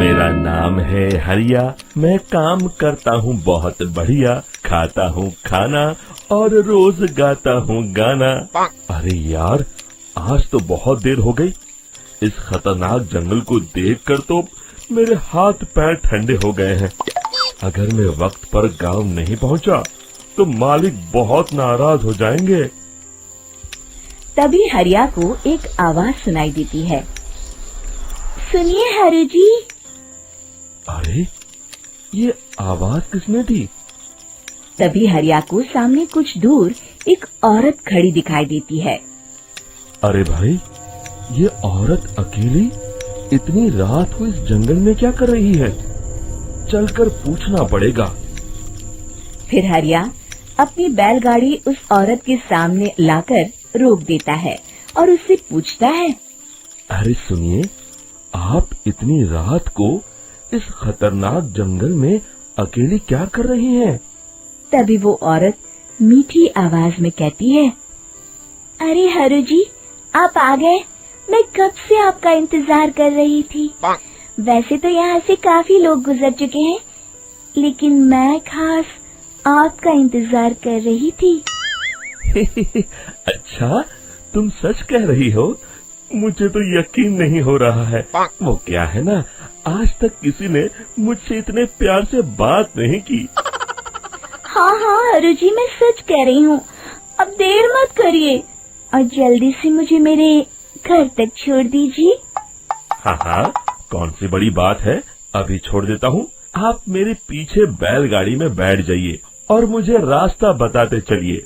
मेरा नाम है हरिया, मैं काम करता हूँ बहुत बढ़िया, खाता हूँ खाना और रोज गाता हूँ गाना। अरे यार, आज तो बहुत देर हो गई। इस खतरनाक जंगल को देखकर तो मेरे हाथ पैर ठंडे हो गए हैं। अगर मैं वक्त पर गांव नहीं पहुंचा तो मालिक बहुत नाराज हो जाएंगे। तभी हरिया को एक आवाज सुनाई देती है। सुनिए हरु जी। अरे, ये आवाज किसने दी? तभी हरिया को सामने कुछ दूर एक औरत खड़ी दिखाई देती है। अरे भाई, ये औरत अकेली इतनी रात को इस जंगल में क्या कर रही है? चलकर पूछना पड़ेगा। फिर हरिया अपनी बैलगाड़ी उस औरत के सामने लाकर रोक देता है और उससे पूछता है। अरे सुनिए, आप इतनी रात को इस खतरनाक जंगल में अकेली क्या कर रही हैं? तभी वो औरत मीठी आवाज में कहती है, अरे हरु जी, आप आ गए। मैं कब से आपका इंतजार कर रही थी। वैसे तो यहाँ से काफी लोग गुजर चुके हैं, लेकिन मैं खास आपका इंतजार कर रही थी। अच्छा, तुम सच कह रही हो? मुझे तो यकीन नहीं हो रहा है। वो क्या है ना, आज तक किसी ने मुझसे इतने प्यार से बात नहीं की। हाँ हाँ हरु जी, मैं सच कह रही हूँ। अब देर मत करिए और जल्दी से मुझे मेरे घर तक छोड़ दीजिए। हाँ हाँ, कौन सी बड़ी बात है, अभी छोड़ देता हूँ। आप मेरे पीछे बैलगाड़ी में बैठ जाइए और मुझे रास्ता बताते चलिए।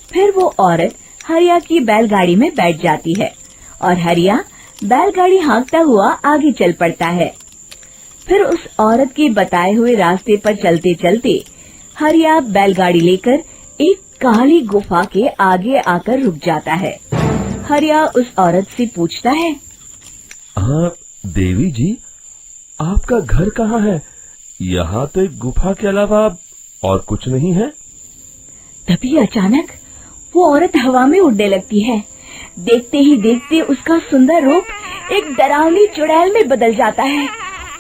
फिर वो औरत हरिया की बैलगाड़ी में बैठ जाती है और हरिया बैलगाड़ी हाँकता हुआ आगे चल पड़ता है। फिर उस औरत के बताए हुए रास्ते पर चलते चलते हरिया बैलगाड़ी लेकर एक काली गुफा के आगे आकर रुक जाता है। हरिया उस औरत से पूछता है, हाँ देवी जी, आपका घर कहाँ है? यहाँ तो एक गुफा के अलावा और कुछ नहीं है। तभी अचानक वो औरत हवा में उड़ने लगती है। देखते ही देखते उसका सुंदर रूप एक डरावनी चुड़ैल में बदल जाता है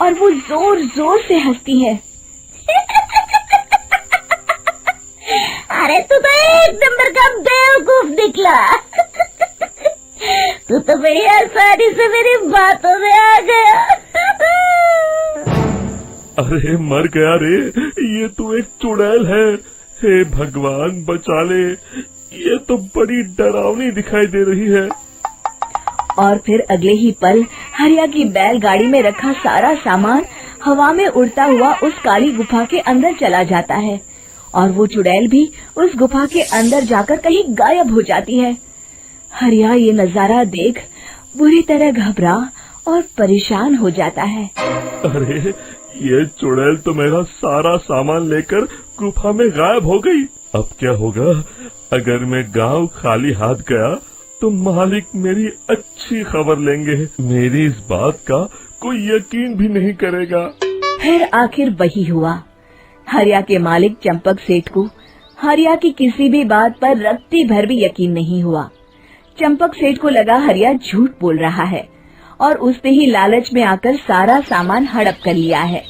और वो जोर जोर से हंसती है। अरे तू तो एक नंबर का बेवकूफ निकला। तू तो बड़ी आसानी से मेरी बातों में आ गया। अरे मर गया रे, ये तो एक चुड़ैल है। हे भगवान बचा ले, ये तो बड़ी डरावनी दिखाई दे रही है। और फिर अगले ही पल हरिया की बैलगाड़ी में रखा सारा सामान हवा में उड़ता हुआ उस काली गुफा के अंदर चला जाता है और वो चुड़ैल भी उस गुफा के अंदर जाकर कहीं गायब हो जाती है। हरिया ये नजारा देख बुरी तरह घबरा और परेशान हो जाता है। अरे, ये चुड़ैल तो मेरा सारा सामान लेकर गुफा में गायब हो गई। अब क्या होगा? अगर मैं गांव खाली हाथ गया तो मालिक मेरी अच्छी खबर लेंगे। मेरी इस बात का कोई यकीन भी नहीं करेगा। फिर आखिर वही हुआ। हरिया के मालिक चंपक सेठ को हरिया की किसी भी बात पर रत्ती भर भी यकीन नहीं हुआ। चंपक सेठ को लगा हरिया झूठ बोल रहा है और उसने ही लालच में आकर सारा सामान हड़प कर लिया है।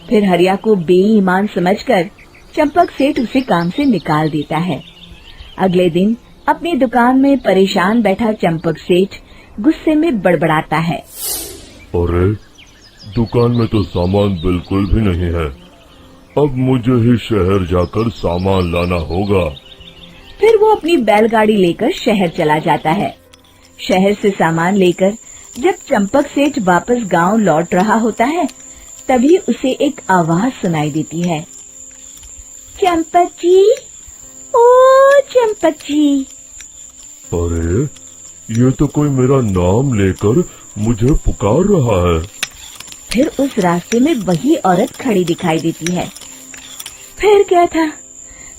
फिर हरिया को बेईमान समझकर चंपक सेठ उसे काम से निकाल देता है। अगले दिन अपनी दुकान में परेशान बैठा चंपक सेठ गुस्से में बड़बड़ाता है। अरे, दुकान में तो सामान बिल्कुल भी नहीं है। अब मुझे ही शहर जाकर सामान लाना होगा। फिर वो अपनी बैलगाड़ी लेकर शहर चला जाता है। शहर से सामान लेकर जब चंपक सेठ वापस गांव लौट रहा होता है, तभी उसे एक आवाज सुनाई देती है। चंपक जी, ओ चंपक जी। अरे, ये तो कोई मेरा नाम लेकर मुझे पुकार रहा है। फिर उस रास्ते में वही औरत खड़ी दिखाई देती है। फिर क्या था,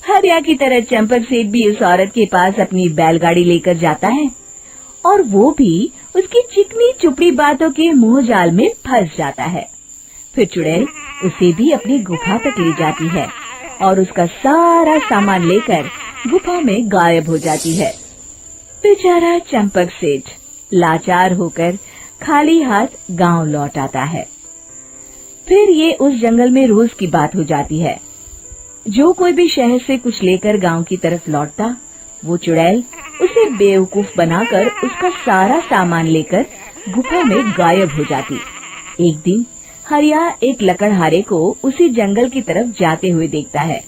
हरिया की तरह चंपक सेठ भी उस औरत के पास अपनी बैलगाड़ी लेकर जाता है और वो भी उसकी चिकनी चुपड़ी बातों के मुंह जाल में फंस जाता है। फिर चुड़ैल उसे भी अपनी गुफा तक ले जाती है और उसका सारा सामान लेकर गुफा में गायब हो जाती है। बेचारा चंपक सेठ लाचार होकर खाली हाथ गांव लौट आता है। फिर ये उस जंगल में रोज की बात हो जाती है। जो कोई भी शहर से कुछ लेकर गांव की तरफ लौटता, वो चुड़ैल उसे बेवकूफ बनाकर उसका सारा सामान लेकर गुफा में गायब हो जाती। एक दिन हरिया एक लकड़हारे को उसी जंगल की तरफ जाते हुए देखता है।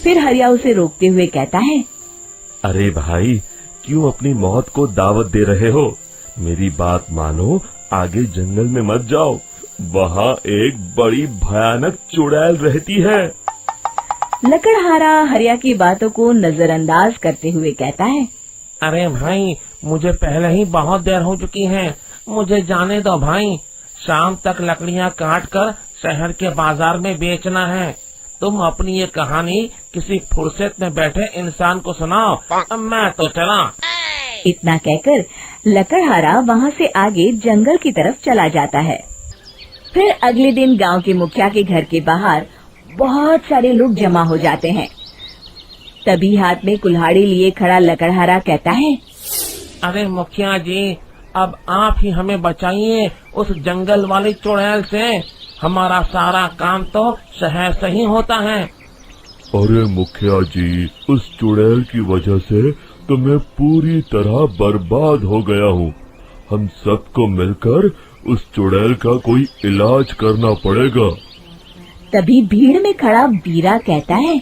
फिर हरिया उसे रोकते हुए कहता है, अरे भाई, क्यों अपनी मौत को दावत दे रहे हो? मेरी बात मानो, आगे जंगल में मत जाओ, वहाँ एक बड़ी भयानक चुड़ैल रहती है। लकड़हारा हरिया की बातों को नजरअंदाज करते हुए कहता है, अरे भाई, मुझे पहले ही बहुत देर हो चुकी है, मुझे जाने दो भाई। शाम तक लकड़ियाँ काट कर शहर के बाजार में बेचना है। तुम अपनी ये कहानी किसी फुर्सत में बैठे इंसान को सुनाओ, मैं तो चला। इतना कहकर लकड़हारा वहाँ से आगे जंगल की तरफ चला जाता है। फिर अगले दिन गांव के मुखिया के घर के बाहर बहुत सारे लोग जमा हो जाते हैं। तभी हाथ में कुल्हाड़ी लिए खड़ा लकड़हारा कहता है, अरे मुखिया जी, अब आप ही हमें बचाइए उस जंगल वाली चुड़ैल से। हमारा सारा काम तो शहर से ही होता है। अरे मुखिया जी, उस चुड़ैल की वजह से तो मैं पूरी तरह बर्बाद हो गया हूँ। हम सबको मिलकर उस चुड़ैल का कोई इलाज करना पड़ेगा। तभी भीड़ में खड़ा वीरा कहता है,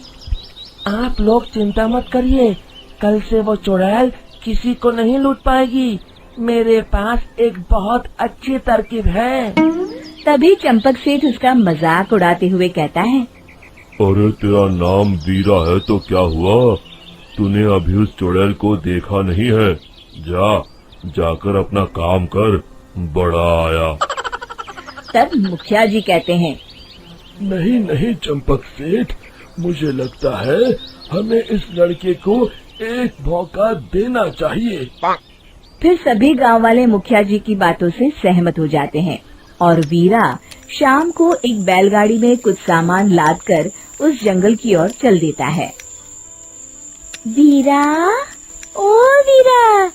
आप लोग चिंता मत करिए, कल से वो चुड़ैल किसी को नहीं लूट पाएगी। मेरे पास एक बहुत अच्छी तरकीब है। तभी चंपक सेठ उसका मजाक उड़ाते हुए कहता है, अरे तेरा नाम वीरा है तो क्या हुआ? तूने अभी उस चुड़ैल को देखा नहीं है? जाकर अपना काम कर, बड़ा आया। तब मुखिया जी कहते हैं, नहीं नहीं चंपक सेठ, मुझे लगता है हमें इस लड़के को एक मौका देना चाहिए। फिर सभी गांव वाले मुखिया जी की बातों से सहमत हो जाते हैं और वीरा शाम को एक बैलगाड़ी में कुछ सामान लादकर उस जंगल की ओर चल देता है। वीरा, ओ वीरा,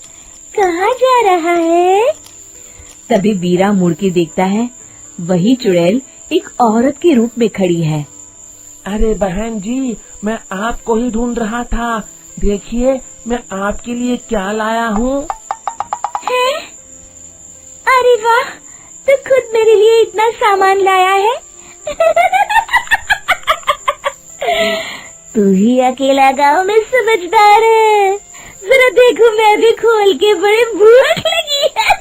कहाँ जा रहा है? तभी वीरा मुड़ के देखता है, वही चुड़ैल एक औरत के रूप में खड़ी है। अरे बहन जी, मैं आपको ही ढूंढ रहा था। देखिए, मैं आपके लिए क्या लाया हूँ। है? अरे वाह, तो खुद मेरे लिए इतना सामान लाया है। तू ही अकेला गांव में समझदार है। जरा देखो, मैं भी खोल के, बड़े भूख लगी है।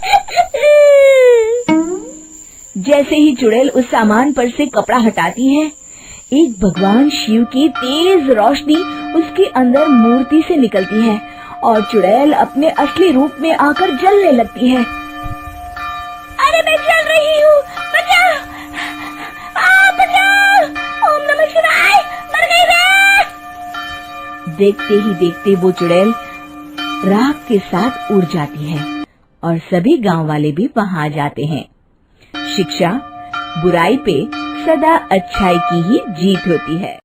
जैसे ही चुड़ैल उस सामान पर से कपड़ा हटाती है, एक भगवान शिव की तेज रोशनी उसके अंदर मूर्ति से निकलती है और चुड़ैल अपने असली रूप में आकर जलने लगती है। अरे मैं जल रही हूँ, बचाओ! बचाओ! ओम नमः शिवाय, मर गई मैं! देखते ही देखते वो चुड़ैल राख के साथ उड़ जाती है और सभी गांव वाले भी वहां जाते हैं। शिक्षा बुराई पे सदा अच्छाई की ही जीत होती है।